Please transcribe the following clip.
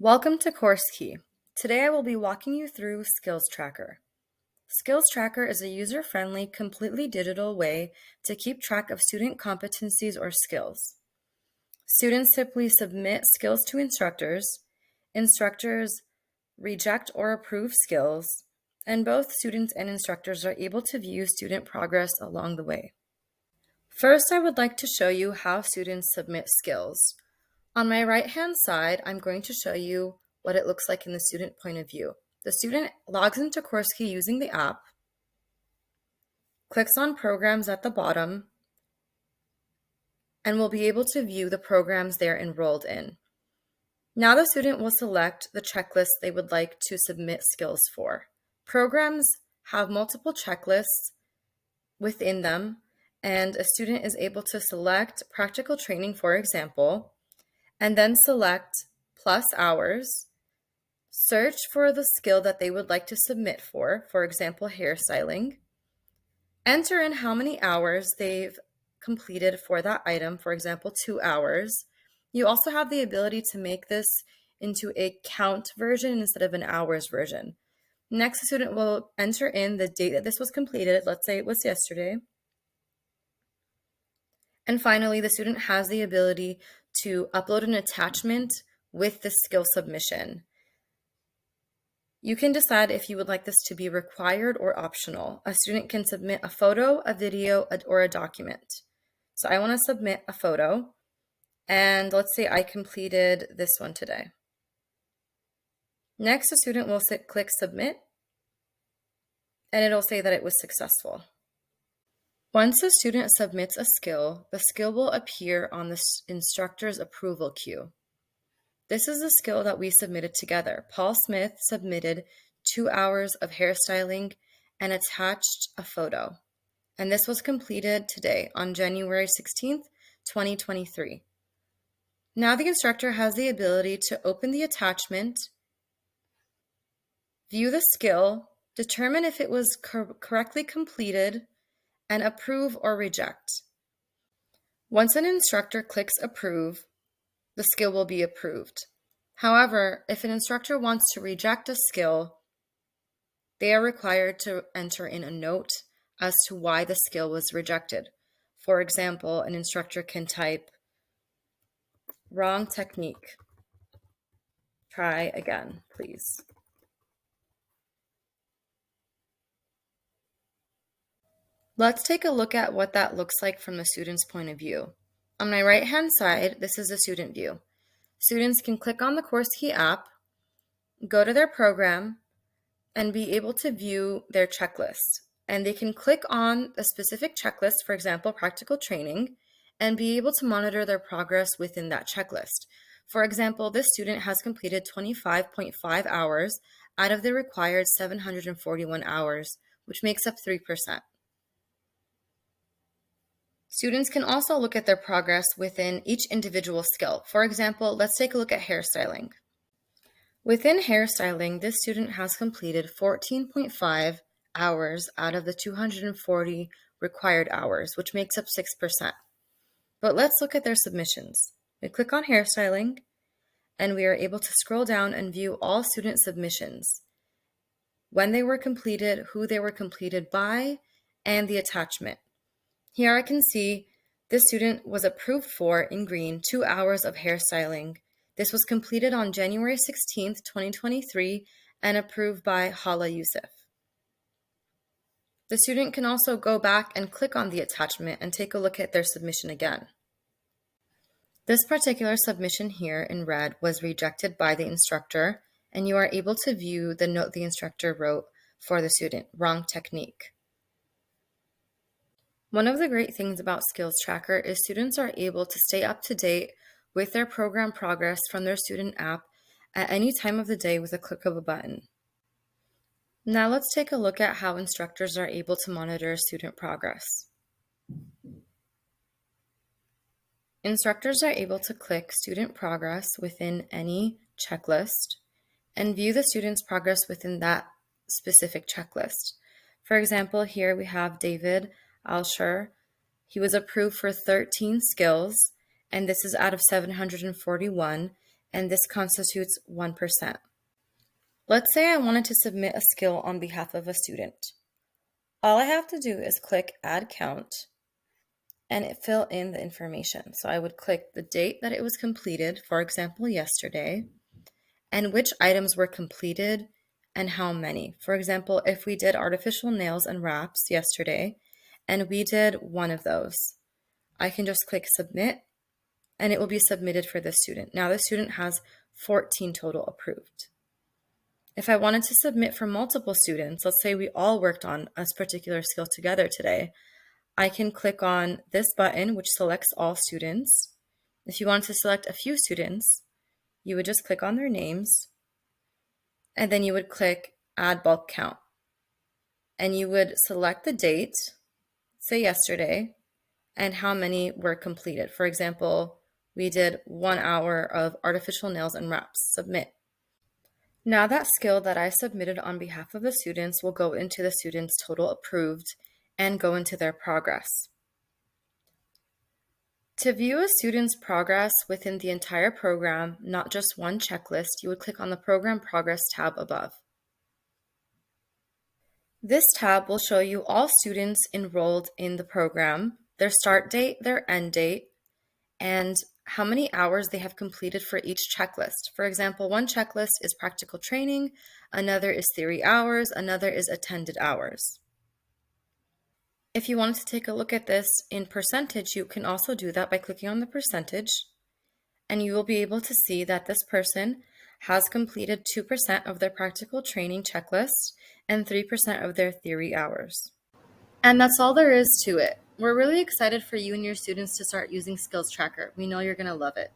Welcome to CourseKey. Today I will be walking you through Skills Tracker. Skills Tracker is a user-friendly, completely digital way to keep track of student competencies or skills. Students simply submit skills to instructors. Instructors reject or approve skills, and both students and instructors are able to view student progress along the way. First, I would like to show you how students submit skills. On my right-hand side, I'm going to show you what it looks like in the student point of view. The student logs into CourseKey using the app, clicks on Programs at the bottom, and will be able to view the programs they're enrolled in. Now the student will select the checklist they would like to submit skills for. Programs have multiple checklists within them, and a student is able to select practical training, for example, and then select plus hours, search for the skill that they would like to submit for example, hairstyling, enter in how many hours they've completed for that item, for example, 2 hours. You also have the ability to make this into a count version instead of an hours version. Next, the student will enter in the date that this was completed. Let's say it was yesterday. And finally, the student has the ability to upload an attachment with the skill submission. You can decide if you would like this to be required or optional. A student can submit a photo, a video, or a document. So I want to submit a photo, and let's say I completed this one today. Next, the student will click Submit, and it'll say that it was successful. Once a student submits a skill, the skill will appear on the instructor's approval queue. This is the skill that we submitted together. Paul Smith submitted 2 hours of hairstyling and attached a photo. And this was completed today on January 16th, 2023. Now the instructor has the ability to open the attachment, view the skill, determine if it was correctly completed, and approve or reject. Once an instructor clicks approve, the skill will be approved. However, if an instructor wants to reject a skill, they are required to enter in a note as to why the skill was rejected. For example, an instructor can type, "Wrong technique. Try again, please." Let's take a look at what that looks like from the student's point of view. On my right-hand side, this is the student view. Students can click on the CourseKey app, go to their program, and be able to view their checklist. And they can click on a specific checklist, for example, practical training, and be able to monitor their progress within that checklist. For example, this student has completed 25.5 hours out of the required 741 hours, which makes up 3%. Students can also look at their progress within each individual skill. For example, let's take a look at hairstyling. Within hairstyling, this student has completed 14.5 hours out of the 240 required hours, which makes up 6%. But let's look at their submissions. We click on hairstyling, and we are able to scroll down and view all student submissions, when they were completed, who they were completed by, and the attachment. Here I can see this student was approved for, in green, 2 hours of hairstyling. This was completed on January 16th, 2023, and approved by Hala Youssef. The student can also go back and click on the attachment and take a look at their submission again. This particular submission here in red was rejected by the instructor, and you are able to view the note the instructor wrote for the student, "Wrong technique." One of the great things about Skills Tracker is students are able to stay up to date with their program progress from their student app at any time of the day with a click of a button. Now let's take a look at how instructors are able to monitor student progress. Instructors are able to click Student Progress within any checklist and view the student's progress within that specific checklist. For example, here we have David Alsher. He was approved for 13 skills, and this is out of 741, and this constitutes 1%. Let's say I wanted to submit a skill on behalf of a student. All I have to do is click Add Count and fill in the information. So I would click the date that it was completed, for example, yesterday, and which items were completed and how many. For example, if we did artificial nails and wraps yesterday, and we did one of those, I can just click Submit, and it will be submitted for the student. Now the student has 14 total approved. If I wanted to submit for multiple students, let's say we all worked on a particular skill together today, I can click on this button, which selects all students. If you wanted to select a few students, you would just click on their names, and then you would click Add Bulk Count. And you would select the date, say yesterday, and how many were completed. For example, we did 1 hour of artificial nails and wraps. Submit. Now that skill that I submitted on behalf of the students will go into the students' total approved and go into their progress. To view a student's progress within the entire program, not just one checklist, you would click on the Program Progress tab above. This tab will show you all students enrolled in the program, their start date, their end date, and how many hours they have completed for each checklist. For example, one checklist is practical training, another is theory hours, another is attended hours. If you wanted to take a look at this in percentage, you can also do that by clicking on the percentage, and you will be able to see that this person has completed 2% of their practical training checklist and 3% of their theory hours. And that's all there is to it. We're really excited for you and your students to start using Skills Tracker. We know you're going to love it.